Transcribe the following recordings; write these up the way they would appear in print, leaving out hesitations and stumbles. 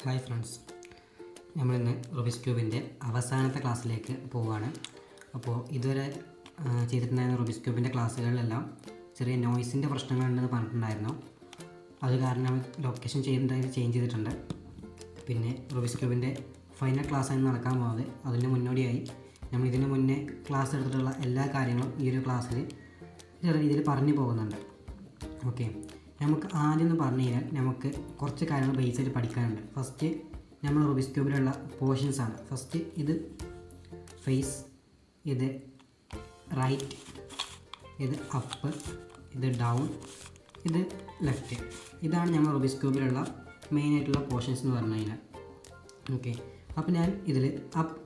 Hi friends, നമ്മളിന്ന് Rubik's ക്യൂബിൻ്റെ അവസാനത്തെ ക്ലാസ്സിലേക്ക് പോവുകയാണ്. അപ്പോൾ ഇതുവരെ ചെയ്തിട്ടുണ്ടായിരുന്ന റുബിക്സ് ക്യൂബിൻ്റെ ക്ലാസ്സുകളിലെല്ലാം ചെറിയ നോയ്സിൻ്റെ പ്രശ്നങ്ങളുണ്ടെന്ന് പറഞ്ഞിട്ടുണ്ടായിരുന്നു. അത് കാരണം ലൊക്കേഷൻ ചേഞ്ച് ചെയ്തിട്ടുണ്ട്. പിന്നെ റുബിക്സ് ക്യൂബിൻ്റെ ഫൈനൽ ക്ലാസ്സാണ് നടക്കാൻ പോകുന്നത്. അതിന് മുന്നോടിയായി നമ്മൾ ഇതിന് മുന്നേ ക്ലാസ് എടുത്തിട്ടുള്ള എല്ലാ കാര്യങ്ങളും ഈ ഒരു ക്ലാസ്സിൽ ചെറിയ രീതിയിൽ പറഞ്ഞു പോകുന്നുണ്ട്. ഓക്കെ, നമുക്ക് ആദ്യം ഒന്ന് പറഞ്ഞു കഴിഞ്ഞാൽ നമുക്ക് കുറച്ച് കാര്യങ്ങൾ ബേസായിട്ട് പഠിക്കാനുണ്ട്. ഫസ്റ്റ് നമ്മൾ റുബിക്സ് ക്യൂബിലുള്ള പോർഷൻസാണ്. ഫസ്റ്റ് ഇത് ഫേസ്, ഇത് റൈറ്റ്, ഇത് അപ്പ്, ഇത് ഡൗൺ, ഇത് ലെഫ്റ്റ്. ഇതാണ് നമ്മൾ റുബിക്സ് ക്യൂബിലുള്ള മെയിനായിട്ടുള്ള പോർഷൻസ് എന്ന് പറഞ്ഞു കഴിഞ്ഞാൽ. ഓക്കെ, അപ്പോൾ ഞാൻ ഇതിൽ അപ്പ്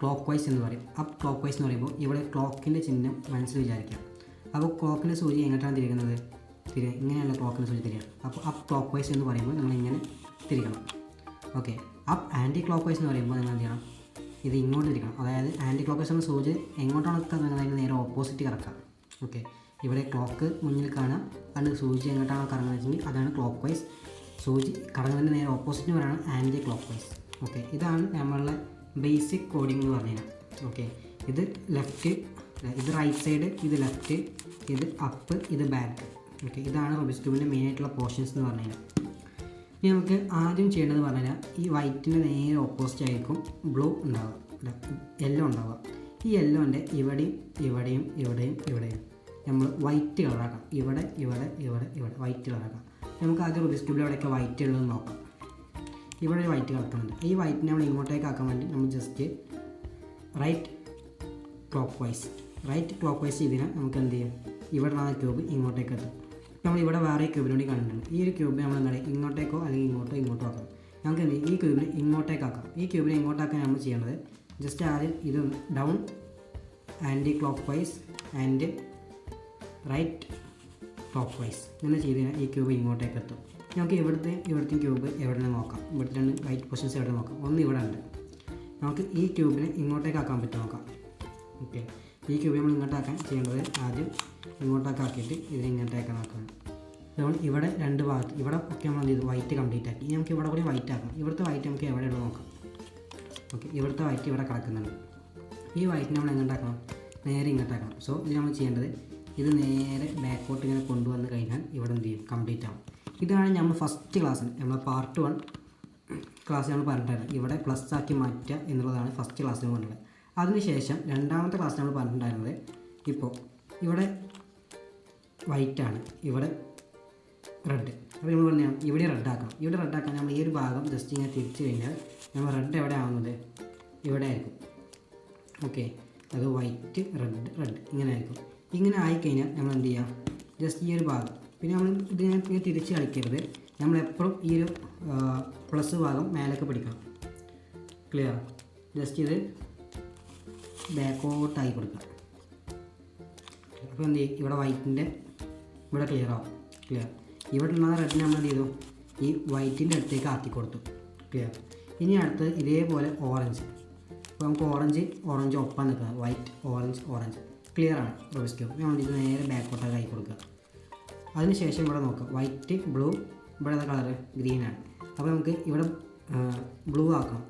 ക്ലോക്ക് വൈസ് എന്ന് പറയും. അപ്പ് ക്ലോക്ക് വൈസ് എന്ന് പറയുമ്പോൾ ഇവിടെ ക്ലോക്കിൻ്റെ ചിഹ്നം മനസ്സിൽ വിചാരിക്കാം. അപ്പോൾ ക്ലോക്കിൻ്റെ സൂചി എങ്ങോട്ടാണ് തിരിക്കുന്നത്? ഇങ്ങനെയല്ല ക്ലോക്കിൻ്റെ സൂചി തിരിയുക. അപ്പോൾ അപ്പ് ക്ലോക്ക് വൈസ് എന്ന് പറയുമ്പോൾ നിങ്ങൾ ഇങ്ങനെ തിരിക്കണം. Okay, up anti clock vice എന്ന് പറയുമ്പോൾ നിങ്ങൾ എന്ത് ചെയ്യണം? ഇത് ഇങ്ങോട്ട് തിരിക്കണം. അതായത് ആൻറ്റി ക്ലോക്ക് വൈസ് എന്ന സൂചി എങ്ങോട്ടാണ് നിങ്ങൾ അതിന് നേരെ ഓപ്പോസിറ്റ് കറക്കാം. ഓക്കെ, ഇവിടെ ക്ലോക്ക് മുന്നിൽ കാണാം, അതുകൊണ്ട് സൂചി എങ്ങോട്ടാണോ കറങ്ങുന്നത് വെച്ചെങ്കിൽ അതാണ് ക്ലോക്ക് വൈസ്. സൂചി കറങ്ങുന്നതിന് നേരെ ഓപ്പോസിറ്റ് പറയുന്നത് ആൻറ്റി ക്ലോക്ക് വൈസ്. ഓക്കെ, ഇതാണ് നമ്മളുടെ ബേസിക് കോഡിംഗ് എന്ന് പറഞ്ഞു കഴിഞ്ഞാൽ. ഓക്കെ, ഇത് ലെഫ്റ്റ്, ഇത് റൈറ്റ് സൈഡ്, ഇത് ലെഫ്റ്റ്, ഇത് അപ്പ്, ഇത് ബാക്ക്. ഓക്കെ, ഇതാണ് റുബിക്സ് ക്യൂബിൻ്റെ മെയിനായിട്ടുള്ള പോർഷൻസ് എന്ന് പറഞ്ഞു കഴിഞ്ഞാൽ. ഇനി നമുക്ക് ആദ്യം ചെയ്യേണ്ടത് പറഞ്ഞു കഴിഞ്ഞാൽ ഈ വൈറ്റിൻ്റെ നേരെ ഓപ്പോസിറ്റ് ആയിരിക്കും ബ്ലൂ ഉണ്ടാവുക, യെല്ലോ ഉണ്ടാവുക. ഈ യെല്ലോൻ്റെ ഇവിടെയും ഇവിടെയും ഇവിടെയും ഇവിടെയും നമ്മൾ വൈറ്റ് കളറാക്കാം. ഇവിടെ ഇവിടെ ഇവിടെ ഇവിടെ വൈറ്റ് കളറാക്കാം. നമുക്ക് ആദ്യം റുബിക്സ് ക്യൂബിൽ എവിടെയൊക്കെ വൈറ്റ് ഉള്ളത് നോക്കാം. ഇവിടെ ഒരു വൈറ്റ് കളക്കുന്നുണ്ട്. ഈ വൈറ്റിനെ നമ്മൾ ഇങ്ങോട്ടേക്ക് ആക്കാൻ വേണ്ടി നമ്മൾ ജസ്റ്റ് റൈറ്റ് ക്ലോക്ക് വൈസ് ചെയ്തിനാൽ നമുക്ക് എന്ത് ചെയ്യും? ഇവിടെ നിന്നാണ് ക്യൂബ് ഇങ്ങോട്ടേക്ക് എത്തും. നമ്മൾ ഇവിടെ വേറെ ക്യൂബിന് വേണ്ടി കണ്ടിട്ടുണ്ട്. ഈ ഒരു ക്യൂബിനെ നമ്മൾ എന്താ പറയുക, ഇങ്ങോട്ടേക്കോ അല്ലെങ്കിൽ ഇങ്ങോട്ടോ ആക്കാം. നമുക്ക് എന്ത് ചെയ്യും? ഈ ക്യൂബിനെ ഇങ്ങോട്ടേക്കാക്കാം. ഈ ക്യൂബിനെ ഇങ്ങോട്ടാക്കാൻ നമ്മൾ ചെയ്യേണ്ടത് ജസ്റ്റ് ആദ്യം ഇത് down anti clock vice and right clock vice ഇങ്ങനെ ചെയ്ത് കഴിഞ്ഞാൽ ഈ ക്യൂബ് ഇങ്ങോട്ടേക്ക് എത്തും. നമുക്ക് ഇവിടുത്തെ ക്യൂബ് എവിടെ നിന്ന് നോക്കാം. ഇവിടുത്തെ രണ്ട് വൈറ്റ് പൊസിഷൻസ് എവിടെ നോക്കാം. ഒന്ന് ഇവിടെ ഉണ്ട്. നമുക്ക് ഈ ക്യൂബിനെ ഇങ്ങോട്ടേക്കാക്കാൻ പറ്റും നോക്കാം. ഓക്കെ, ഈ ക്യൂബ് നമ്മൾ ഇങ്ങോട്ടാക്കാൻ ചെയ്യേണ്ടത് ആദ്യം ഇങ്ങോട്ടേക്കാക്കിയിട്ട് ഇതിന് ഇങ്ങോട്ടേക്കാണ് ആക്കുന്നത്. അതുകൊണ്ട് ഇവിടെ രണ്ട് ഭാഗത്ത് ഇവിടെ ഒക്കെ നമ്മൾ ഇത് വൈറ്റ് കംപ്ലീറ്റ് ആക്കി. നമുക്ക് ഇവിടെ കൂടി വൈറ്റ് ആക്കാം. ഇവിടുത്തെ വൈറ്റ് നമുക്ക് എവിടെയുള്ള നോക്കാം. ഓക്കെ, ഇവിടുത്തെ വൈറ്റ് ഇവിടെ കിടക്കുന്നുണ്ട്. ഈ വൈറ്റിനെ നമ്മൾ എങ്ങോട്ടാക്കണം? നേരെ ഇങ്ങോട്ടാക്കണം. സോ ഇത് നമ്മൾ ചെയ്യേണ്ടത് ഇത് നേരെ ബാക്കോട്ട് ഇങ്ങനെ കൊണ്ടുവന്ന് കഴിഞ്ഞാൽ ഇവിടെ എന്ത് ചെയ്യും? കംപ്ലീറ്റ് ആവും. ഇതാണ് നമ്മൾ ഫസ്റ്റ് ക്ലാസ്സിൽ നമ്മൾ പാർട്ട് 1 ക്ലാസ് നമ്മൾ പറഞ്ഞിട്ടുണ്ടായിരുന്നത്. ഇവിടെ പ്ലസ് ആക്കി മാറ്റുക എന്നുള്ളതാണ് ഫസ്റ്റ് ക്ലാസ്സിൽ പറഞ്ഞത്. അതിനുശേഷം രണ്ടാമത്തെ ക്ലാസ് നമ്മൾ പറഞ്ഞിട്ടുണ്ടായിരുന്നത് ഇപ്പോൾ ഇവിടെ വൈറ്റാണ്, ഇവിടെ റെഡ്. അപ്പോൾ നമ്മൾ പറഞ്ഞാൽ ഇവിടെ റെഡാക്കണം. ഇവിടെ റെഡാക്കാൻ നമ്മൾ ഈ ഒരു ഭാഗം ജസ്റ്റ് ഇങ്ങനെ തിരിച്ചു കഴിഞ്ഞാൽ നമ്മൾ റെഡ് എവിടെ ആവുന്നത്? ഇവിടെ ആയിരിക്കും. ഓക്കെ, അത് വൈറ്റ് റെഡ് ഇങ്ങനെ ആയിരിക്കും. ഇങ്ങനെ ആയിക്കഴിഞ്ഞാൽ നമ്മൾ എന്ത് ചെയ്യുക? ജസ്റ്റ് ഈ ഒരു ഭാഗം, പിന്നെ നമ്മൾ ഇതിനെ തിരിച്ച് കളിക്കരുത്. നമ്മളെപ്പോഴും ഈ ഒരു പ്ലസ് ഭാഗം മേലേക്ക് പിടിക്കണം. ക്ലിയർ? ജസ്റ്റ് ഇത് ബാക്കോട്ടായി കൊടുക്കുക. അപ്പോൾ എന്ത് ചെയ്യും? ഇവിടെ വൈറ്റിൻ്റെ ഇവിടെ ക്ലിയർ ആവും. ക്ലിയർ? ഇവിടെ ഉള്ള റെഡിനെ നമ്മൾ എന്ത് ചെയ്തു? ഈ വൈറ്റിൻ്റെ അടുത്തേക്ക് ആക്കി കൊടുത്തു. ക്ലിയർ? ഇനി അടുത്ത് ഇതേപോലെ ഓറഞ്ച്. അപ്പോൾ നമുക്ക് ഓറഞ്ച് ഒപ്പം നിൽക്കുക. വൈറ്റ് ഓറഞ്ച് ക്ലിയർ ആണ് റുബിക്സ് ക്യൂബ്. നമ്മൾ ഇത് നേരെ ബാക്കോട്ടൊക്കെ ആക്കി കൊടുക്കുക. അതിനുശേഷം ഇവിടെ നോക്കുക, വൈറ്റ് ബ്ലൂ, ഇവിടെ കളറ് ഗ്രീനാണ്. അപ്പോൾ നമുക്ക് ഇവിടെ ബ്ലൂ ആക്കാം.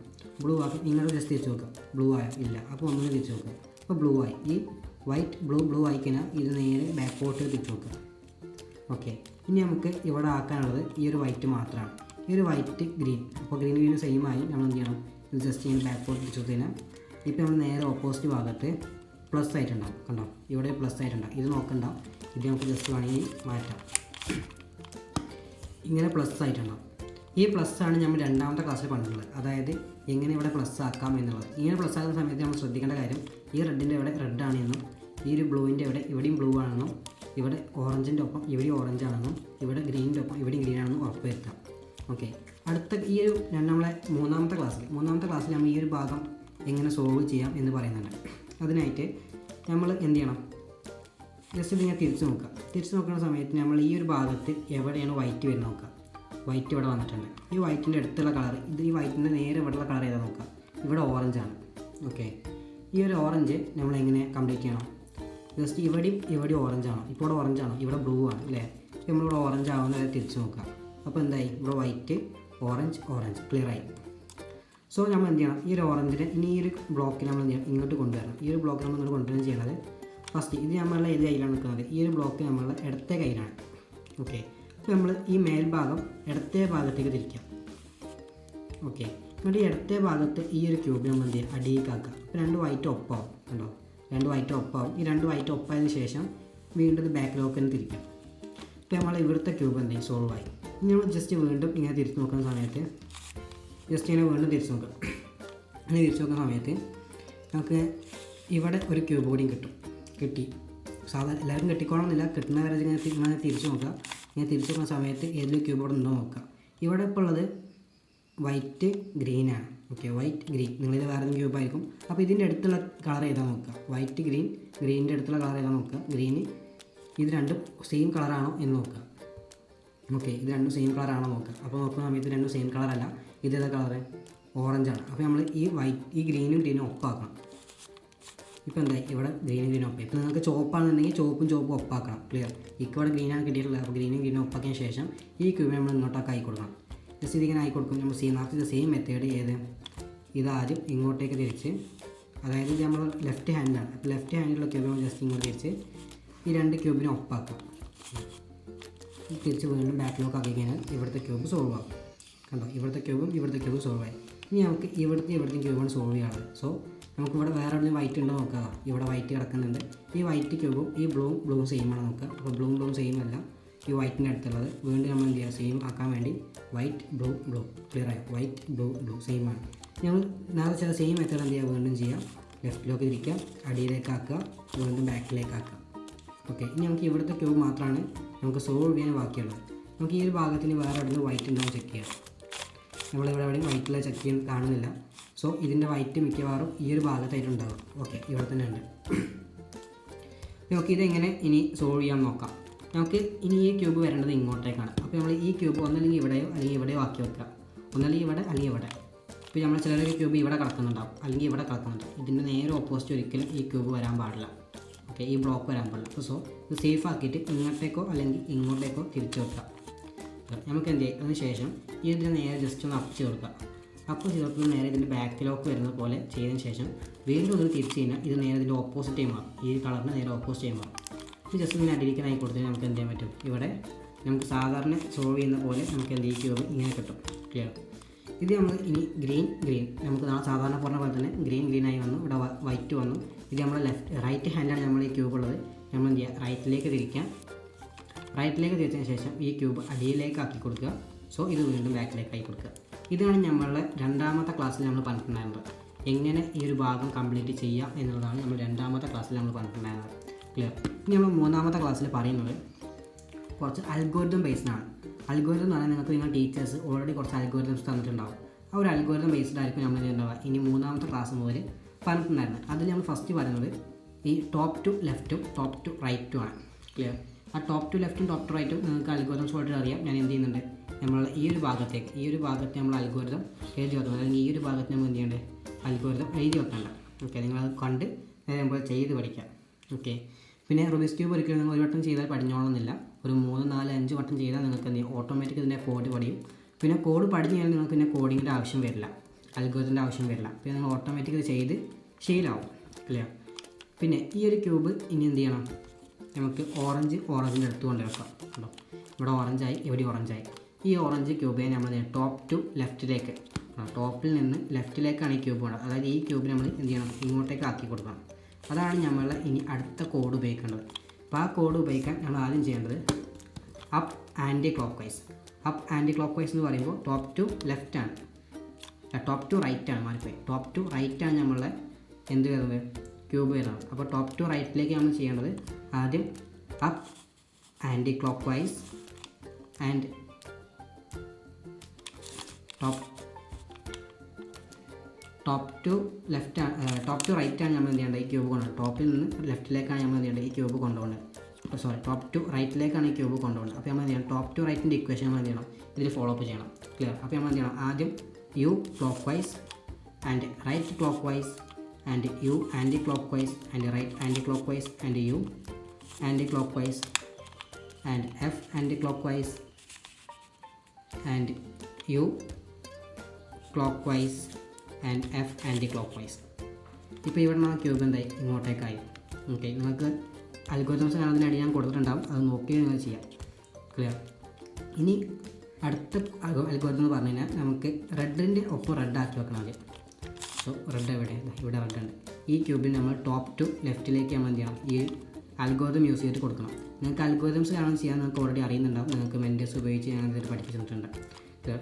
ഇങ്ങോട്ട് ജസ്റ്റ് തിരിച്ച് നോക്കുക. ബ്ലൂ ആയോ? ഇല്ല. അപ്പോൾ ഒന്നും തിരിച്ച് നോക്കുക. അപ്പോൾ ബ്ലൂ ആയി. ഈ വൈറ്റ് ബ്ലൂ ആയിക്കഴിഞ്ഞാൽ ഇത് നേരെ ബാക്കോട്ട് തിരിച്ച് നോക്കുക. ഓക്കെ, ഇനി നമുക്ക് ഇവിടെ ആക്കാനുള്ളത് ഈ ഒരു വൈറ്റ് മാത്രമാണ്. ഈ ഒരു വൈറ്റ് ഗ്രീൻ. അപ്പോൾ ഗ്രീൻ സെയിം ആയി നമ്മൾ എന്ത് ചെയ്യണം? ഇത് ജസ്റ്റ് ഇങ്ങനെ ബാക്കോട്ട് തിരിച്ച് കഴിഞ്ഞാൽ ഇപ്പോൾ നമ്മൾ നേരെ ഓപ്പോസിറ്റ് ഭാഗത്ത് പ്ലസ് ആയിട്ടുണ്ടാവും. കണ്ടോ? ഇവിടെ പ്ലസ് ആയിട്ടുണ്ടാവും. ഇത് നോക്കണ്ട, ഇത് നമുക്ക് ജസ്റ്റ് വേണമെങ്കിൽ മാറ്റാം. ഇങ്ങനെ പ്ലസ് ആയിട്ടുണ്ടാവും. ഈ പ്ലസ് ആണ് നമ്മൾ രണ്ടാമത്തെ ക്ലാസ്സിൽ പറഞ്ഞിട്ടുള്ളത്. അതായത് എങ്ങനെ ഇവിടെ പ്ലസ് ആക്കാം എന്നുള്ളത്. ഇങ്ങനെ പ്ലസ് ആക്കുന്ന സമയത്ത് നമ്മൾ ശ്രദ്ധിക്കേണ്ട കാര്യം, ഈ റെഡിൻ്റെ ഇവിടെ റെഡാണ് എന്നും ഈ ഒരു ബ്ലൂവിൻ്റെ ഇവിടെയും ബ്ലൂ ആണെന്നും ഇവിടെ ഓറഞ്ചിൻ്റെ ഒപ്പം ഇവിടെയും ഓറഞ്ച് ആണെന്നും ഇവിടെ ഗ്രീനിൻ്റെ ഒപ്പം ഇവിടെയും ഗ്രീൻ ആണെന്നും ഉറപ്പ് വരുത്താം. ഓക്കെ, അടുത്ത ഈ ഒരു നമ്മളെ മൂന്നാമത്തെ ക്ലാസ്സിൽ നമ്മൾ ഈ ഒരു ഭാഗം എങ്ങനെ സോൾവ് ചെയ്യാം എന്ന് പറയുന്നുണ്ട്. അതിനായിട്ട് നമ്മൾ എന്ത് ചെയ്യണം? ജസ്റ്റ് ഇതിങ്ങനെ തിരിച്ച് നോക്കുന്ന സമയത്ത് നമ്മൾ ഈ ഒരു ഭാഗത്ത് എവിടെയാണ് വൈറ്റ് വരുന്നത് നോക്കുക. വൈറ്റ് ഇവിടെ വന്നിട്ടുണ്ട്. ഈ വൈറ്റിൻ്റെ അടുത്തുള്ള കളർ, ഇത് ഈ വൈറ്റിൻ്റെ നേരെ ഇവിടെയുള്ള കളർ ഏതാ നോക്കുക. ഇവിടെ ഓറഞ്ചാണ്. ഓക്കെ, ഈ ഒരു ഓറഞ്ച് നമ്മൾ എങ്ങനെ കംപ്ലീറ്റ് ചെയ്യണം? ജസ്റ്റ് ഇവിടെയും ഓറഞ്ചാണോ? ഇപ്പോൾ ഇവിടെ ഓറഞ്ചാണോ? ഇവിടെ ബ്ലൂ ആണ് അല്ലേ? നമ്മളിവിടെ ഓറഞ്ച് ആവുന്ന വരെ തിരിച്ച് നോക്കുക. അപ്പോൾ എന്തായി? ഇവിടെ വൈറ്റ് ഓറഞ്ച് ഓറഞ്ച് ക്ലിയർ ആയി. സോ നമ്മൾ എന്ത് ചെയ്യണം, ഈ ഒരു ഓറഞ്ചിനെ ഇനി ഈ ഒരു ബ്ലോക്കിൽ നമ്മൾ എന്ത് ചെയ്യണം, ഇങ്ങോട്ട് കൊണ്ടുവരണം. ഈ ഒരു ബ്ലോക്ക് നമ്മൾ ഇങ്ങോട്ട് കൊണ്ടുവരണം ചെയ്യണത്. ഫസ്റ്റ് ഇത് നമ്മളുടെ ഏത് കയ്യിലാണ് നിൽക്കുന്നത്, ഈ ഒരു ബ്ലോക്ക് നമ്മളുടെ ഇടത്തെ കയ്യിലാണ്. ഓക്കെ, അപ്പോൾ നമ്മൾ ഈ മേൽഭാഗം ഇടത്തെ ഭാഗത്തേക്ക് തിരിക്കാം. ഓക്കെ, എന്നിട്ട് ഈ ഇടത്തെ ഭാഗത്ത് ഈ ഒരു ക്യൂബ് നമ്മൾ എന്ത് ചെയ്യുക, അടിയിലേക്കാക്കുക. അപ്പോൾ 2 വൈറ്റ് ഒപ്പാവും. കണ്ടോ, 2 വൈറ്റ് ഒപ്പാവും. ഈ 2 വൈറ്റ് ഒപ്പായതിന് ശേഷം വീണ്ടും ഇത് ബാക്കിലോക്ക് തന്നെ തിരിക്കും. ഇപ്പോൾ നമ്മൾ ഇവിടുത്തെ ക്യൂബ് എന്ത് ചെയ്യും, സോൾവ് ആയി. ഇനി നമ്മൾ ജസ്റ്റ് വീണ്ടും ഇങ്ങനെ തിരിച്ച് നോക്കുന്ന സമയത്ത് ജസ്റ്റ് ഇങ്ങനെ വീണ്ടും തിരിച്ച് നോക്കാം. ഇങ്ങനെ തിരിച്ച് നോക്കുന്ന സമയത്ത് നമുക്ക് ഇവിടെ ഒരു ക്യൂബ് കൂടിയും കിട്ടി. സാധാരണ എല്ലാവരും കിട്ടിക്കോണമെന്നില്ല, കിട്ടുന്നവരെ ഇങ്ങനെ തിരിച്ച് നോക്കുക. ഇങ്ങനെ തിരിച്ച് നോക്കുന്ന സമയത്ത് ഏതൊരു ക്യൂബ് ഇവിടെ ഉണ്ടോ നോക്കുക. ഇവിടെ ഇപ്പോൾ ഉള്ളത് വൈറ്റ് ഗ്രീനാണ്. Okay, white green. നിങ്ങളിത് വേറെ ക്യൂബായിരിക്കും. അപ്പോൾ ഇതിൻ്റെ അടുത്തുള്ള കളർ ഏതാ നോക്കുക, വൈറ്റ് ഗ്രീൻ. ഗ്രീനിൻ്റെ അടുത്തുള്ള കളർ ഏതാ നോക്കുക, ഗ്രീന്. ഇത് രണ്ടും സെയിം കളറാണോ എന്ന് നോക്കുക. ഓക്കെ, ഇത് രണ്ടും സെയിം കളറാണോ നോക്കുക. അപ്പോൾ നോക്കുന്ന സമയത്ത് രണ്ടും സെയിം കളറല്ല. ഇതേതാ കളറ്, ഓറഞ്ചാണ്. അപ്പോൾ നമ്മൾ ഈ ഗ്രീനും ഒപ്പാക്കണം. ഇപ്പോൾ എന്തായി, ഇവിടെ ഗ്രീനും ഒപ്പം. ഇപ്പോൾ നിങ്ങൾക്ക് ചോപ്പാണെന്നുണ്ടെങ്കിൽ ചോപ്പും ഒപ്പാക്കണം. ക്ലിയർ. ഇവിടെ ഗ്രീനാണ് കിട്ടിയിട്ടുള്ളത്. അപ്പോൾ ഗ്രീനും ഒപ്പാക്കിയതിന് ശേഷം ഈ ക്യൂബ് നമ്മൾ ഇങ്ങോട്ടൊക്കെ ആയി കൊടുക്കണം. ജസ്റ്റ് ഇതിങ്ങനെ ആയി കൊടുക്കും. നമ്മൾ നേരത്തെ സെയിം മെത്തേഡ് ഇതാദ്യം ഇങ്ങോട്ടേക്ക് തിരിച്ച്, അതായത് ഇത് നമ്മൾ ലെഫ്റ്റ് ഹാൻഡിലാണ്. അപ്പോൾ ലെഫ്റ്റ് ഹാൻഡിലുള്ള ക്യൂബ് നമ്മൾ ജസ്റ്റ് ഇങ്ങോട്ട് തിരിച്ച് ഈ 2 ക്യൂബിനെ ഒപ്പാക്കാം. തിരിച്ച് വീണ്ടും ബാക്കിലോക്ക് ആക്കി കഴിഞ്ഞാൽ ഇവിടുത്തെ ക്യൂബ് സോൾവ് ആകും. കണ്ടോ, ഇവിടുത്തെ ക്യൂബും സോൾവ് ആയി. ഇനി നമുക്ക് ഇവിടുത്തെ ക്യൂബാണ് സോൾവ് ചെയ്യാനുള്ളത്. സോ നമുക്ക് ഇവിടെ വേറെ എവിടെയും വൈറ്റ് ഉണ്ടോ നോക്കുക. ഇവിടെ വൈറ്റ് കിടക്കുന്നുണ്ട്. ഈ വൈറ്റ് ക്യൂബും ഈ ബ്ലൂവും സെയിം ആണ് നോക്കുക. അപ്പോൾ ബ്ലൂവും സെയിം അല്ല, ഈ വൈറ്റിൻ്റെ അടുത്തുള്ളത്. വീണ്ടും നമ്മൾ എന്ത് ചെയ്യുക, സെയിം ആക്കാൻ വേണ്ടി വൈറ്റ് ബ്ലൂ ക്ലിയർ ആയി. വൈറ്റ് ബ്ലൂ സെയിം ആണ്. നമ്മൾ നേരത്തെ ചില സെയിം മെത്തേഡ് എന്ത് ചെയ്യുക, വീണ്ടും ചെയ്യുക. ലെഫ്റ്റിലേക്ക് തിരിക്കുക, അടിയിലേക്ക് ആക്കുക, വീണ്ടും ബാക്കിലേക്ക് ആക്കുക. ഓക്കെ, ഇനി നമുക്ക് ഇവിടുത്തെ ക്യൂബ് മാത്രമാണ് നമുക്ക് സോൾവ് ചെയ്യാൻ ബാക്കിയുള്ളത്. നമുക്ക് ഈ ഒരു ഭാഗത്തിന് വേറെ എവിടെ നിന്ന് വൈറ്റ് ഉണ്ടാവും ചെക്ക് ചെയ്യാം. നമ്മളിവിടെ എവിടെയും വൈറ്റിൽ ചെക്ക് ചെയ്യാൻ കാണുന്നില്ല. സോ ഇതിൻ്റെ വൈറ്റ് മിക്കവാറും ഈ ഒരു ഭാഗത്തായിട്ടുണ്ടാകും. ഓക്കെ, ഇവിടെ തന്നെ ഉണ്ട്. നമുക്ക് ഇതെങ്ങനെ ഇനി സോൾവ് ചെയ്യാൻ നോക്കാം. നമുക്ക് ഇനി ഈ ക്യൂബ് വരേണ്ടത് ഇങ്ങോട്ടേക്കാണ്. അപ്പോൾ നമ്മൾ ഈ ക്യൂബ് ഒന്നല്ലെങ്കിൽ ഇവിടെയോ അല്ലെങ്കിൽ ഇവിടെയോ ആക്കി വെക്കുക. ഒന്നല്ലെങ്കിൽ ഇവിടെ അല്ലെങ്കിൽ ഇവിടെ. ഇപ്പോൾ നമ്മൾ ചിലരൊരു ക്യൂബ് ഇവിടെ കിടക്കുന്നുണ്ടാവും, അല്ലെങ്കിൽ ഇവിടെ കിടക്കുന്നുണ്ടാവും. ഇതിൻ്റെ നേരെ ഓപ്പോസിറ്റ് ഒരിക്കലും ഈ ക്യൂബ് വരാൻ പാടില്ല. ഓക്കെ, ഈ ബ്ലോക്ക് വരാൻ പാടില്ല. അപ്പോൾ സോ ഇത് സേഫ് ആക്കിയിട്ട് ഇങ്ങോട്ടേക്കോ അല്ലെങ്കിൽ ഇങ്ങോട്ടേക്കോ തിരിച്ചു വെക്കുക. നമുക്ക് എന്ത് ചെയ്യും, അതിന് ശേഷം ഇതിന് നേരെ ജസ്റ്റ് ഒന്ന് അപ്പ് ചെയ്ത് കൊടുക്കുക. അപ്പോൾ ചെയ്ത് നേരെ ഇതിൻ്റെ ബാക്കിലോക്ക് വരുന്നത് പോലെ ചെയ്തതിന് ശേഷം വീണ്ടും ഒന്ന് തിരിച്ച് കഴിഞ്ഞാൽ ഇത് നേരെ ഇതിൻ്റെ ഓപ്പോസിറ്റ് മാറും. ഈ കളറിന് നേരെ ഓപ്പോസിറ്റ് മാറും. ഇത് ജസ്റ്റ് ഇങ്ങനെ അടിയിലേക്കായി കൊടുത്താൽ നമുക്ക് എന്ത് ചെയ്യാൻ പറ്റും, ഇവിടെ നമുക്ക് സാധാരണ സോൾവ് ചെയ്യുന്ന പോലെ നമുക്ക് എന്ത് ഈ ക്യൂബ് ഇങ്ങനെ കിട്ടും. ക്ലിയർ. ഇത് നമ്മൾ ഇനി ഗ്രീൻ നമുക്ക് സാധാരണ പറഞ്ഞ പോലെ തന്നെ ഗ്രീനായി വന്നു. ഇവിടെ വൈറ്റ് വന്നു. ഇത് നമ്മൾ റൈറ്റ് ഹാൻഡിലാണ് നമ്മൾ ഈ ക്യൂബ് ഉള്ളത്. നമ്മൾ എന്ത് ചെയ്യുക, റൈറ്റിലേക്ക് തിരിച്ചതിന് ശേഷം ഈ ക്യൂബ് അടിയിലേക്ക് ആക്കി കൊടുക്കുക. സോ ഇത് വീണ്ടും ബാക്കിലേക്ക് ആക്കി കൊടുക്കുക. ഇതാണ് നമ്മളുടെ 2ാമത്തെ ക്ലാസ്സിൽ നമ്മൾ പറഞ്ഞിട്ടുണ്ടായിരുന്നത്. എങ്ങനെ ഈ ഒരു ഭാഗം കംപ്ലീറ്റ് ചെയ്യുക എന്നുള്ളതാണ് നമ്മൾ 2ാമത്തെ ക്ലാസ്സിൽ നമ്മൾ പറഞ്ഞിട്ടുണ്ടായിരുന്നത്. ക്ലിയർ. ഇനി നമ്മൾ 3ാമത്തെ ക്ലാസ്സിൽ പറയുന്നത് കുറച്ച് അൽഗോരിതം ബേസ്ഡാണ്. അൽഗോരിതം എന്ന് പറഞ്ഞാൽ നിങ്ങൾ ടീച്ചേഴ്സ് ഓൾറെഡി കുറച്ച് അൽഗോരിതംസ് തന്നിട്ടുണ്ടാവും. ആ ഒരു അൽഗോരിതം ബേസ്ഡ് ആയിരിക്കും നമ്മൾ ഉണ്ടാവുക. ഇനി 3ാമത്തെ ക്ലാസ് മുതൽ പറഞ്ഞിട്ടുണ്ടായിരുന്നു. അതിൽ നമ്മൾ ഫസ്റ്റ് പറയുന്നത് ഈ ടോപ്പ് ടു ലെഫ്റ്റും ടോപ്പ് ടു റൈറ്റും ആണ്. ക്ലിയർ. ആ ടോപ്പ് ടു ലെഫ്റ്റും ടോപ്പ് ടു റൈറ്റും നിങ്ങൾക്ക് അൽഗോരിതംസ് ഓൾറെഡി അറിയാം. ഞാൻ എന്ത് ചെയ്യുന്നുണ്ട്, നമ്മൾ ഈ ഒരു ഭാഗത്ത് നമ്മൾ അൽഗോരിതം എഴുതി വെക്കണം. അല്ലെങ്കിൽ ഈ ഒരു ഭാഗത്ത് നമ്മൾ എന്ത് ചെയ്യേണ്ടത്, അൽഗോരിതം എഴുതി വെക്കണ്ട. ഓക്കെ, നിങ്ങളത് കണ്ട് നേരെ ചെയ്ത് പഠിക്കാം. ഓക്കെ, പിന്നെ റുബിക്സ് ക്യൂബ് ഒരിക്കലും നിങ്ങൾ ഒരു വട്ടം ചെയ്താൽ പഠിഞ്ഞോളണമെന്നില്ല. ഒരു 3, 4, 5 വട്ടം ചെയ്താൽ നിങ്ങൾക്ക് എന്ത് ചെയ്യും, ഓട്ടോമാറ്റിക് ഇതിൻ്റെ കോഡ് പഠിയും. പിന്നെ കോഡ് പഠിച്ചു കഴിഞ്ഞാൽ നിങ്ങൾക്ക് പിന്നെ കോഡിങ്ങിൻ്റെ ആവശ്യം വരില്ല, അൽഗോരിതത്തിൻ്റെ ആവശ്യം വരില്ല. പിന്നെ നിങ്ങൾ ഓട്ടോമാറ്റിക് ഇത് ചെയ്ത് ശീലമാവും. ക്ലിയർ. പിന്നെ ഈ ഒരു ക്യൂബ് ഇനി എന്ത് ചെയ്യണം, നമുക്ക് ഓറഞ്ചിൻ്റെ അടുത്ത് കൊണ്ട് വെക്കാം. കേട്ടോ, ഇവിടെ ഓറഞ്ചായി, ഇവിടെ ഓറഞ്ചായി. ഈ ഓറഞ്ച് ക്യൂബിനെ നമ്മൾ ടോപ്പ് ടു ലെഫ്റ്റിലേക്ക്, ടോപ്പിൽ നിന്ന് ലെഫ്റ്റിലേക്കാണ് ഈ ക്യൂബ് വേണ്ടത്. അതായത് ഈ ക്യൂബിനെ നമ്മൾ എന്ത് ചെയ്യണം, ഇങ്ങോട്ടേക്ക് ആക്കി കൊടുക്കണം. അതാണ് നമ്മൾ ഇനി അടുത്ത കോഡ് ഉപയോഗിക്കേണ്ടത്. അപ്പോൾ ആ കോഡ് ഉപയോഗിക്കാൻ നമ്മൾ ആദ്യം ചെയ്യേണ്ടത് up anti clock vice. Up anti clock vice എന്ന് പറയുമ്പോൾ ടോപ്പ് ടു ലെഫ്റ്റ് ആണ്, ടോപ്പ് ടു റൈറ്റ് ആണ്. മാറിപ്പോയി. ടോപ്പ് ടു റൈറ്റ് ആണ് നമ്മളുടെ എന്ത് വരുന്നത്, ക്യൂബ് വരുന്നത്. അപ്പോൾ ടോപ്പ് ടു റൈറ്റിലേക്ക് നമ്മൾ ചെയ്യേണ്ടത് ആദ്യം up anti clock vice and top to left ആണ്, ടോപ്പ് ടു റൈറ്റ് ആണ് നമ്മൾ എന്ത് ചെയ്യേണ്ടത്, ഈ ക്യൂബ് കൊണ്ടുപോകുന്നത്. ടോപ്പിൽ നിന്ന് ലെഫ്റ്റിലേക്കാണ് നമ്മൾ എന്ത് ചെയ്യേണ്ടത്, ഈ ക്യൂബ് കൊണ്ടുപോകുന്നത്. ടോപ്പ് ടു റൈറ്റിലേക്കാണ് ഈ ക്യൂബ് കൊണ്ടുപോകുന്നത്. അപ്പോൾ നമ്മൾ എന്ത് ചെയ്യണം, ടോപ്പ് ടു റൈറ്റിൻ്റെ ഇക്വേഷൻ നമ്മൾ എന്ത് ചെയ്യണം, ഇതിൽ ഫോളോ അപ്പ് ചെയ്യണം. ക്ലിയർ. അപ്പോൾ നമ്മൾ എന്ത് ചെയ്യണം, ആദ്യം U clock vice and right clock vice and U anti clock vice and right anti clock vice and U anti clock vice and F anti clock vice and U clockwise and F anti clockwise. ഇപ്പോൾ ഇവിടെ നിന്ന് cube എന്തായി ഇങ്ങോട്ടേക്കായി. Okay, നിങ്ങൾക്ക് algorithms കാണുന്നതിനിടയിൽ ഞാൻ കൊടുത്തിട്ടുണ്ടാകും, അത് നോക്കി നിങ്ങൾ ചെയ്യാം. ക്ലിയർ. ഇനി അടുത്ത അൽഗോരിതം എന്ന് പറഞ്ഞു കഴിഞ്ഞാൽ നമുക്ക് റെഡിൻ്റെ ഒപ്പം റെഡ് ആക്കി വെക്കണം ആദ്യം. സോ റെഡ് എവിടെയാണ്? ഇവിടെ റെഡ് ഉണ്ട്. ഈ ക്യൂബിൽ നമ്മൾ ടോപ്പ് ടു ലെഫ്റ്റിലേക്ക് നമ്മൾ എന്ത് ചെയ്യണം? ഈ അൽഗോരിതം യൂസ് ചെയ്തിട്ട് കൊടുക്കണം. നിങ്ങൾക്ക് അൽഗോരിതംസ് കാണാൻ ചെയ്യാൻ നിങ്ങൾക്ക് ഓൾറെഡി അറിയുന്നുണ്ടാവും. നിങ്ങൾക്ക് മെൻറ്റേഴ്സ് ഉപയോഗിച്ച് ഞാനിത് പഠിപ്പിച്ചിട്ടുണ്ട്.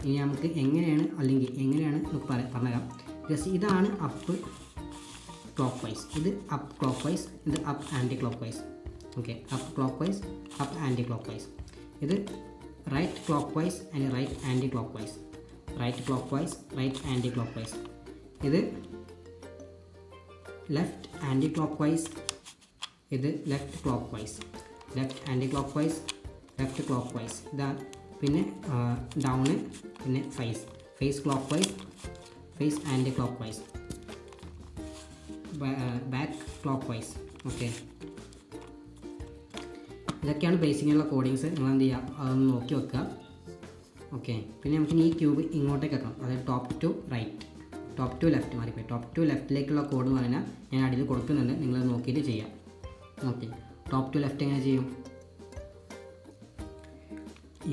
ഇനി നമുക്ക് എങ്ങനെയാണ് നമുക്ക് പറഞ്ഞുതരാം. ജസ്റ്റ് ഇതാണ് അപ്പ് ക്ലോക്ക് വൈസ്, ഇത് അപ്പ് ക്ലോക്ക് വൈസ്, ഇത് up anti clock vice. Okay, up clock vice, up anti clock vice. ഇത് right clock vice and right anti clock vice. Right clockwise, right anti clock vice. ഇത് left anti clock vice, ഇത് left clock vice. Left anti clock vice, left clockwise. ഇതാണ്. പിന്നെ down, പിന്നെ face clockwise, face anti clock vice, back clockwise. Okay, ഇതൊക്കെയാണ് ബേസിക്കുള്ള കോഡിങ്സ്. നിങ്ങൾ എന്ത് ചെയ്യുക, അതൊന്ന് നോക്കി വെക്കുക. ഓക്കെ, പിന്നെ നമുക്ക് ഈ ക്യൂബ് ഇങ്ങോട്ടേക്ക് വെക്കണം. അതായത് top to right, top to left മാറിപ്പോയി. ടോപ്പ് ടു ലെഫ്റ്റിലേക്കുള്ള കോഡ് എന്ന് പറഞ്ഞാൽ ഞാൻ അടിയിൽ കൊടുക്കുന്നുണ്ട്, നിങ്ങൾ നോക്കിയിട്ട് ചെയ്യാം. ഓക്കെ, ടോപ്പ് ടു ലെഫ്റ്റ് എങ്ങനെ ചെയ്യും?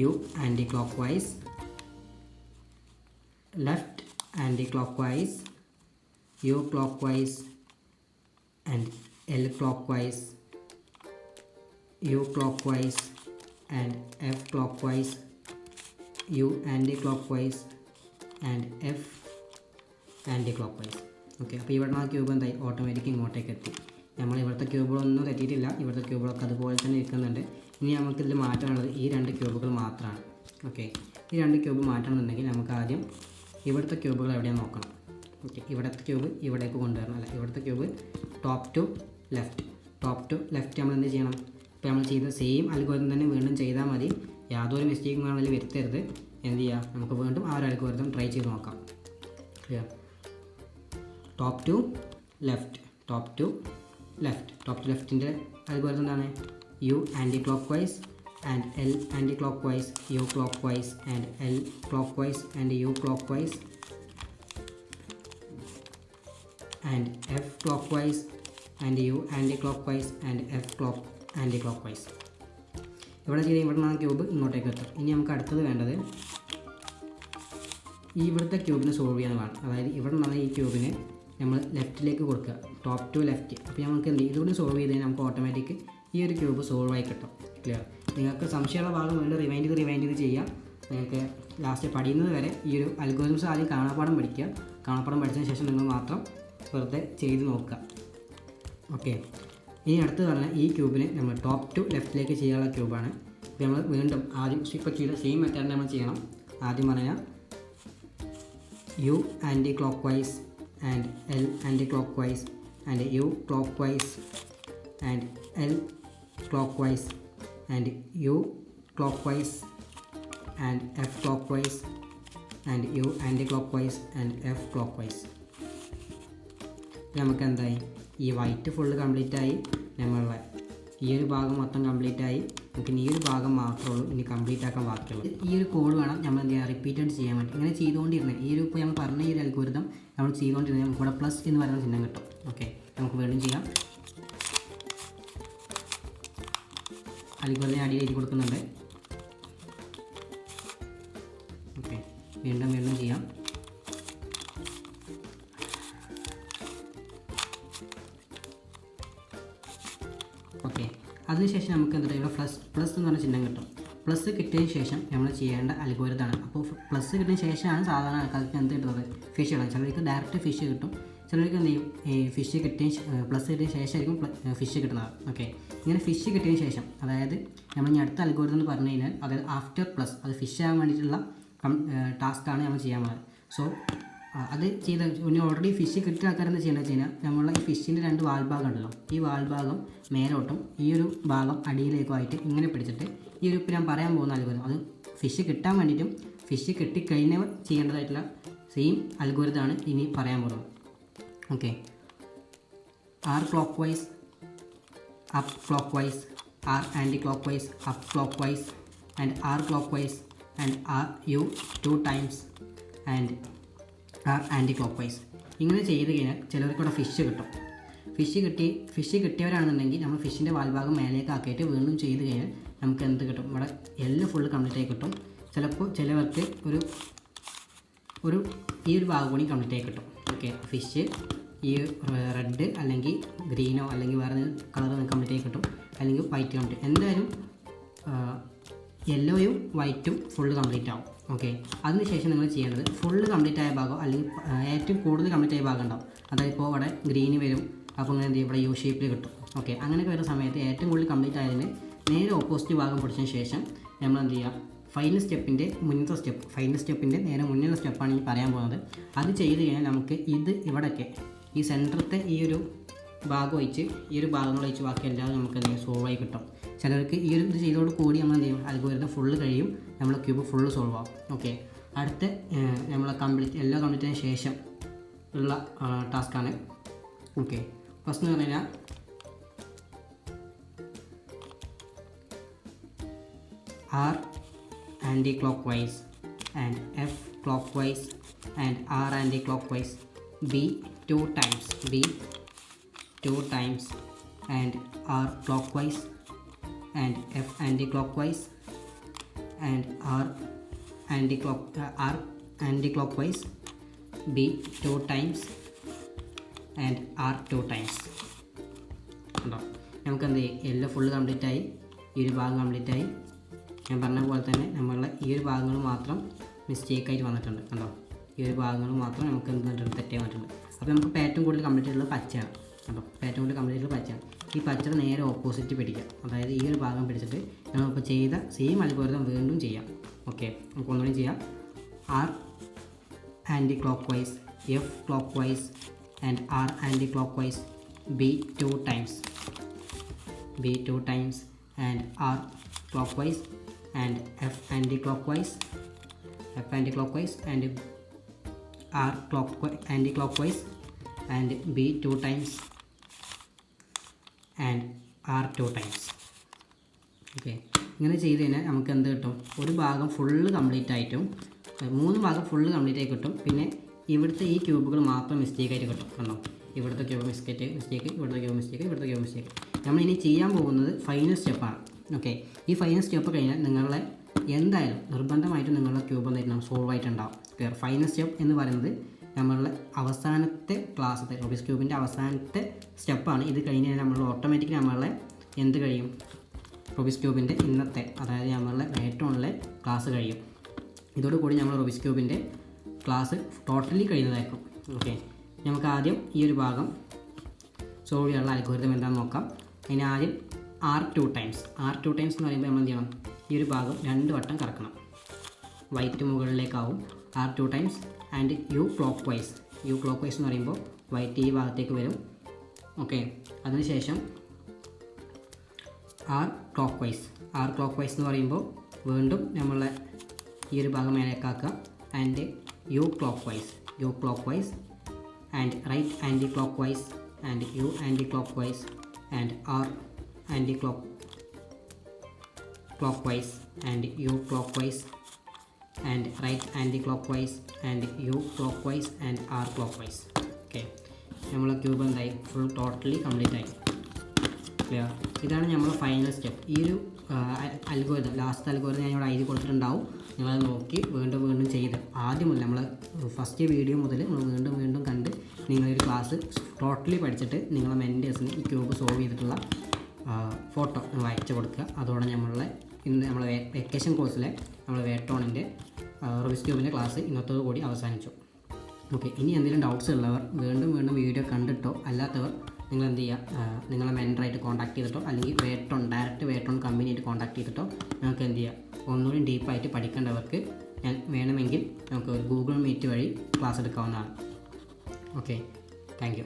U anti clock vice, left anti clock vice, U clockwise and L clockwise, U clockwise and F clockwise, U anti-clockwise and F anti-clockwise. Okay, അപ്പോൾ ഇവിടെ ആ ക്യൂബ് എന്തായി ഓട്ടോമാറ്റിക് ഇങ്ങോട്ടേക്ക് എത്തി. നമ്മൾ ഇവിടുത്തെ ക്യൂബുകളൊന്നും തെറ്റിയിട്ടില്ല, ഇവിടുത്തെ ക്യൂബുകളൊക്കെ അതുപോലെ തന്നെ ഇരിക്കുന്നുണ്ട്. ഇനി നമുക്കിതിൽ മാറ്റാനുള്ളത് ഈ 2 ക്യൂബുകൾ മാത്രമാണ്. ഓക്കെ, ഈ 2 ക്യൂബ് മാറ്റണമെന്നുണ്ടെങ്കിൽ നമുക്ക് ആദ്യം ഇവിടുത്തെ ക്യൂബുകൾ എവിടെയാണ് നോക്കണം. ഓക്കെ, ഇവിടുത്തെ ക്യൂബ് ഇവിടേക്ക് കൊണ്ടുവരണം. അല്ല, ഇവിടുത്തെ cube top to left. Top to left നമ്മൾ എന്ത് ചെയ്യണം? ഇപ്പോൾ നമ്മൾ ചെയ്ത സെയിം അൽഗോരിതം തന്നെ വീണ്ടും ചെയ്താൽ മതി. യാതൊരു മിസ്റ്റേക്കും അതിൽ വരുത്തരുത്. എന്ത് ചെയ്യുക, നമുക്ക് വീണ്ടും ആ ഒരു അൽഗോരിതം ട്രൈ ചെയ്ത് നോക്കാം. Clear. Top to left, top to left. Top to ലെഫ്റ്റിൻ്റെ അൽഗോരിതം എന്താണ്? U anti clock vice and L anti clock vice, U clock vice and L clock vice and U clockwise and F clockwise and U anti-clockwise and F anti-clockwise. ഇവിടെ ചെയ്ത് ഇവിടെ നിന്ന് cube ഇങ്ങോട്ടേക്ക് എത്തും. ഇനി നമുക്ക് അടുത്തത് വേണ്ടത് ഇവിടുത്തെ ക്യൂബിനെ സോൾവ് ചെയ്യാനുള്ളതാണ്. അതായത് ഇവിടെ നിന്നാണ് ഈ ക്യൂബിനെ നമ്മൾ ലെഫ്റ്റിലേക്ക് കൊടുക്കുക, ടോപ്പ് ടു ലെഫ്റ്റ്. അപ്പോൾ നമുക്ക് എന്ത് ചെയ്യും, ഇതുകൂടി സോൾവ് ചെയ്ത് കഴിഞ്ഞാൽ നമുക്ക് ഓട്ടോമാറ്റിക് ഈ ഒരു ക്യൂബ് സോൾവ് ആയി കിട്ടും. ക്ലിയർ. നിങ്ങൾക്ക് സംശയമുള്ള ഭാഗം വീണ്ടും റിവൈൻഡ് ചെയ്ത് ചെയ്യാം. നിങ്ങൾക്ക് ലാസ്റ്റ് പഠിക്കുന്നത് വരെ ഈ ഒരു അൽഗോരിതംസ് ആദ്യം കാണാപ്പാഠം പഠിക്കുക. കാണാപ്പാഠം പഠിച്ചതിന് ശേഷം നിങ്ങൾ മാത്രം വെറുതെ ചെയ്ത് നോക്കുക. ഓക്കെ, ഇനി അടുത്ത് പറഞ്ഞാൽ ഈ ക്യൂബിന് നമ്മൾ ടോപ്പ് ടു ലെഫ്റ്റിലേക്ക് ചെയ്യാനുള്ള ക്യൂബാണ്. ഇപ്പോൾ നമ്മൾ വീണ്ടും ആദ്യം ഇപ്പോൾ ചെയ്ത സെയിം മെത്തേഡ് നമ്മൾ ചെയ്യണം. ആദ്യം പറഞ്ഞാൽ U anti clock vice and L anti clock vice and U clock vice and L clock vice and U clock vice and F clock vice and U anti clock vice and F clockwise. നമുക്ക് എന്തായി, ഈ white full complete ആയി. നമ്മളുടെ ഈ ഒരു ഭാഗം മൊത്തം complete ആയി. നമുക്ക് ഈ ഒരു ഭാഗം മാത്രമേ ഉള്ളൂ ഇനി കംപ്ലീറ്റ് ആക്കാൻ ബാക്കിയുള്ളൂ. ഈ ഒരു കോഡ് വേണം നമ്മൾ എന്ത് ചെയ്യുക, റിപ്പീറ്റഡ് ചെയ്യാൻ വേണ്ടി. ഇങ്ങനെ ചെയ്തുകൊണ്ടിരുന്നത് ഈ ഒരു ഇപ്പോൾ നമ്മൾ പറഞ്ഞ ഈ ഒരു അൽഗോരിതം നമ്മൾ ചെയ്തുകൊണ്ടിരുന്നത് നമുക്ക് ഇവിടെ പ്ലസ് എന്ന് പറയുന്ന ചിഹ്നം കിട്ടും. ഓക്കെ, നമുക്ക് വീണ്ടും ചെയ്യാം. അൽഗോരിതം അടിയിൽ എഴുതി കൊടുക്കുന്നുണ്ട്. ഓക്കെ, വീണ്ടും ചെയ്യാം. ഓക്കെ, അതിനുശേഷം നമുക്ക് എന്താ ഇവിടെ പ്ലസ് എന്ന് പറഞ്ഞ ചിഹ്നം കിട്ടും. പ്ലസ് കിട്ടിയതിന് ശേഷം നമ്മൾ ചെയ്യേണ്ട അൽഗോരിതമാണ്. അപ്പോൾ പ്ലസ് കിട്ടിയതിന് ശേഷമാണ് സാധാരണ ആൾക്കാർക്ക് എന്ത് കിട്ടുന്നത്, ഫിഷ് കിട്ടും. ചിലർക്ക് ഡയറക്റ്റ് ഫിഷ് കിട്ടും, ചിലർക്ക് എന്ത് ചെയ്യും, ഈ ഫിഷ് പ്ലസ് കിട്ടിയതിന് ശേഷമായിരിക്കും ഫിഷ് കിട്ടുന്നത്. ഓക്കെ, ഇങ്ങനെ ഫിഷ് കിട്ടിയതിന് ശേഷം, അതായത് നമ്മൾ ഇനി അടുത്ത അൽഗോരിതം എന്ന് പറഞ്ഞു കഴിഞ്ഞാൽ അതായത് ആഫ്റ്റർ പ്ലസ്, അത് ഫിഷ് ആകാൻ വേണ്ടിയിട്ടുള്ള ടാസ്ക്കാണ് നമ്മൾ ചെയ്യാൻ പോകുന്നത്. സോ അത് ചെയ്ത ഇനി ഓൾറെഡി ഫിഷ് കിട്ടിയ ആൾക്കാരെന്താ ചെയ്യേണ്ടത് വെച്ച് കഴിഞ്ഞാൽ നമ്മളെ ഈ ഫിഷിൻ്റെ 2 വാൽഭാഗം ഉണ്ടല്ലോ, ഈ വാൽഭാഗം മേലോട്ടും ഈ ഒരു ഭാഗം അടിയിലേക്കും ആയിട്ട് ഇങ്ങനെ പിടിച്ചിട്ട് ഈ ഒരു ഇപ്പം ഞാൻ പറയാൻ പോകുന്ന അൽഗോരിതം അത് ഫിഷ് കിട്ടാൻ വേണ്ടിയിട്ടും ഫിഷ് കിട്ടിക്കഴിഞ്ഞവർ ചെയ്യേണ്ടതായിട്ടുള്ള സെയിം അൽഗോരിതമാണ് ഇനി പറയാൻ പോകുന്നത്. Okay, R clock vice up clockwise, R anti clock vice up clock vice and R clock vice and R U 2 times and R anti clock vice. ഇങ്ങനെ ചെയ്ത് കഴിഞ്ഞാൽ ചിലർക്കിവിടെ fish കിട്ടും. Fish കിട്ടിയവരാണെന്നുണ്ടെങ്കിൽ നമ്മൾ ഫിഷിൻ്റെ വാൽഭാഗം മേലേക്ക് ആക്കിയിട്ട് വീണ്ടും ചെയ്ത് കഴിഞ്ഞാൽ നമുക്ക് എന്ത് കിട്ടും, ഇവിടെ എല്ലാം ഫുള്ള് കംപ്ലീറ്റ് ആയി കിട്ടും. ചിലപ്പോൾ ചിലവർക്ക് ഈ ഒരു ഭാഗം കൂടി കംപ്ലീറ്റ് ആയി കിട്ടും. ഓക്കെ, ഫിഷ് ഈ റെഡ് അല്ലെങ്കിൽ ഗ്രീനോ അല്ലെങ്കിൽ വേറെ കളർ കംപ്ലീറ്റ് ആയി കിട്ടും, അല്ലെങ്കിൽ വൈറ്റ് കംപ്ലീറ്റ്. എന്തായാലും യെല്ലോയും വൈറ്റും ഫുള്ള് കംപ്ലീറ്റ് ആവും. ഓക്കെ, അതിനുശേഷം നിങ്ങൾ ചെയ്യേണ്ടത് ഫുള്ള് കംപ്ലീറ്റ് ആയ ഭാഗം അല്ലെങ്കിൽ ഏറ്റവും കൂടുതൽ കംപ്ലീറ്റ് ആയ ഭാഗം ഉണ്ടാവും. അതായത് ഇപ്പോൾ ഇവിടെ ഗ്രീന് വരും, അപ്പോൾ ഇങ്ങനെ എന്ത് ചെയ്യും, ഇവിടെ യു ഷേപ്പിൽ കിട്ടും. ഓക്കെ, അങ്ങനെയൊക്കെ വരുന്ന സമയത്ത് ഏറ്റവും കൂടുതൽ കംപ്ലീറ്റ് ആയതിന് നേരെ ഓപ്പോസിറ്റ് ഭാഗം പിടിച്ചതിന് ശേഷം നമ്മൾ എന്ത് ചെയ്യുക, ഫൈനൽ സ്റ്റെപ്പിൻ്റെ നേരെ മുന്നിലുള്ള സ്റ്റെപ്പാണ് ഈ പറയാൻ പോകുന്നത്. അത് ചെയ്ത് കഴിഞ്ഞാൽ നമുക്ക് ഇവിടെയൊക്കെ ഈ സെൻറ്ററത്തെ ഈ ഒരു ഭാഗം ഒഴിച്ച് ഈ ഒരു ഭാഗങ്ങൾ ഒഴിച്ച് ബാക്കി എല്ലാം നമുക്ക് എന്ത് ചെയ്യും, സോൾവ് ആയി കിട്ടും. ചിലർക്ക് ഈ ഒരു ഇത് ചെയ്തോട് കൂടി നമ്മൾ എന്ത് ചെയ്യും, അൽഗോരിതം ഫുള്ള് കഴിയും, നമ്മളെ ക്യൂബ് ഫുള്ള് സോൾവ് ആവും. ഓക്കെ, അടുത്ത നമ്മളെ എല്ലാം കംപ്ലീറ്റ് ആയതിനു ശേഷം ഉള്ള ടാസ്ക്കാണ്. ഓക്കെ, ഫസ്റ്റ് എന്ന് പറഞ്ഞു കഴിഞ്ഞാൽ R anti-clockwise and F clockwise and R anti-clockwise, B 2 times and R clockwise and F anti-clockwise and R anti-clockwise, B 2 times and R 2 times. ഉണ്ടോ, നമുക്ക് എന്ത് ചെയ്യും, എല്ലാം ഫുള്ള് കംപ്ലീറ്റ് ആയി, ഈ ഒരു ഭാഗം കംപ്ലീറ്റ് ആയി. ഞാൻ പറഞ്ഞ പോലെ തന്നെ നമ്മളുടെ ഈ ഒരു ഭാഗങ്ങൾ മാത്രം മിസ്റ്റേക്കായിട്ട് വന്നിട്ടുണ്ട്. കണ്ടോ, ഈ ഒരു ഭാഗങ്ങൾ മാത്രം നമുക്ക് എന്ത് വന്നിട്ടുണ്ട്, തെറ്റേ വന്നിട്ടുണ്ട്. അപ്പോൾ നമുക്ക് ഏറ്റവും കൂടുതൽ കംപ്ലീറ്റ് ആയിട്ടുള്ളത് പച്ചയാണ്. കണ്ടോ, ഏറ്റവും കൂടുതൽ കംപ്ലീറ്റ് ആയിട്ടുള്ളത് പച്ചയാണ്. ഈ പച്ചയുടെ നേരെ ഓപ്പോസിറ്റ് പിടിക്കാം, അതായത് ഈ ഒരു ഭാഗം പിടിച്ചിട്ട് നമ്മളിപ്പോൾ ചെയ്ത സെയിം അൽഗോരിതം വീണ്ടും ചെയ്യാം. ഓക്കെ, നമുക്ക് ഒന്നുകൂടി ചെയ്യാം. R anti clock vice, F clock vice and R anti clock vice, B 2 times and R clockwise and F anti-clockwise and R anti-clockwise and B 2 times and R 2 times. Okay, ഇങ്ങനെ ചെയ്ത് കഴിഞ്ഞാൽ നമുക്ക് എന്ത് കിട്ടും, ഒരു ഭാഗം ഫുള്ള് കംപ്ലീറ്റ് ആയിട്ടും 3 ഭാഗം ഫുള്ള് കംപ്ലീറ്റ് ആയി കിട്ടും. പിന്നെ ഇവിടുത്തെ ഈ ക്യൂബുകൾ മാത്രം മിസ്റ്റേക്കായിട്ട് കിട്ടും. കണ്ടോ, ഇവിടുത്തെ ക്യൂബ് മിസ്റ്റേക്ക്, ഇവിടുത്തെ ക്യൂബ് മിസ്റ്റേക്ക്. നമ്മളിനി ചെയ്യാൻ പോകുന്നത് ഫൈനൽ സ്റ്റെപ്പാണ്. ഓക്കെ, ഈ ഫൈനൽ സ്റ്റെപ്പ് കഴിഞ്ഞാൽ നിങ്ങളെ എന്തായാലും നിർബന്ധമായിട്ടും നിങ്ങളുടെ ക്യൂബ് എന്തായിട്ടുണ്ടാവും, സോൾവ് ആയിട്ടുണ്ടാവും. ക്ലിയർ. ഫൈനൽ സ്റ്റെപ്പ് എന്ന് പറയുന്നത് നമ്മളുടെ അവസാനത്തെ ക്ലാസ്സിലെ റൂബിക്സ് ക്യൂബിൻ്റെ അവസാനത്തെ സ്റ്റെപ്പാണ്. ഇത് കഴിഞ്ഞാൽ നമ്മൾ ഓട്ടോമാറ്റിക്കലി നമ്മളെ എന്ത് കഴിയും, റൂബിക്സ് ക്യൂബിൻ്റെ ഇന്നത്തെ, അതായത് നമ്മളുടെ വേട്ടോണിലെ ക്ലാസ് കഴിയും. ഇതോടുകൂടി നമ്മൾ റൂബിക്സ് ക്യൂബിൻ്റെ ക്ലാസ് ടോട്ടലി കഴിയുന്നതായിരിക്കും. ഓക്കെ, നമുക്ക് ആദ്യം ഈ ഒരു ഭാഗം സോൾവ് ചെയ്യാനുള്ള അൽഗോരിതം എന്താണെന്ന് നോക്കാം. അതിന് ആദ്യം R 2 times എന്ന് പറയുമ്പോൾ നമ്മൾ എന്ത് ചെയ്യണം, ഈ ഒരു ഭാഗം 2 വട്ടം കറക്കണം. വൈറ്റ് മുകളിലേക്കാവും. R 2 times and U clockwise എന്ന് പറയുമ്പോൾ വൈറ്റ് ഈ ഭാഗത്തേക്ക് വരും. ഓക്കെ, അതിനുശേഷം R clockwise എന്ന് പറയുമ്പോൾ വീണ്ടും നമ്മളെ ഈ ഒരു ഭാഗം മേലേക്കാക്കുക. And U clockwise and right anti clockwise and U anti-clockwise and R anti-clockwise and U clockwise and right anti-clockwise and U clockwise and R clockwise. Okay, നമ്മളെ ക്യൂബ് എന്തായി, ഫുൾ ടോട്ടലി കംപ്ലീറ്റ് ആയി. ക്ലിയർ. ഇതാണ് നമ്മൾ final step. ഈ ഒരു algorithm, last algorithm ഞാൻ ഇവിടെ എഴുതി കൊടുത്തിട്ടുണ്ടാവും. നിങ്ങളത് നോക്കി വീണ്ടും ചെയ്ത് ആദ്യം മുതൽ നമ്മൾ ഫസ്റ്റ് വീഡിയോ മുതൽ നമ്മൾ വീണ്ടും കണ്ട് നിങ്ങളൊരു ക്ലാസ് ടോട്ടലി പഠിച്ചിട്ട് നിങ്ങളെ മെൻറ്റേഴ്സിന് ഈ ക്യൂബ് സോൾവ് ചെയ്തിട്ടുള്ള ഫോട്ടോ നിങ്ങൾ അയച്ചു കൊടുക്കുക. അതോടെ നമ്മളെ വെക്കേഷൻ കോഴ്സിലെ നമ്മളെ വേട്ടോണിൻ്റെ റൂബിക്സ് ക്യൂബിൻ്റെ ക്ലാസ് ഇന്നത്തോടു കൂടി അവസാനിച്ചു. ഓക്കെ, ഇനി എന്തെങ്കിലും ഡൗട്ട്സ് ഉള്ളവർ വീണ്ടും വീഡിയോ കണ്ടിട്ടോ അല്ലാത്തവർ നിങ്ങൾ എന്ത് ചെയ്യുക, നിങ്ങളെ മെൻറ്ററായിട്ട് കോൺടാക്ട് ചെയ്തിട്ടോ അല്ലെങ്കിൽ ഡയറക്റ്റ് വേട്ടോൺ കമ്പനിയായിട്ട് കോൺടാക്ട് ചെയ്തിട്ടോ നമുക്ക് എന്ത് ചെയ്യുക, ഒന്നുകൂടി ഡീപ്പായിട്ട് പഠിക്കേണ്ടവർക്ക് ഞാൻ വേണമെങ്കിൽ നമുക്ക് ഒരു ഗൂഗിൾ മീറ്റ് വഴി ക്ലാസ് എടുക്കാവുന്നതാണ്. Okay, thank you.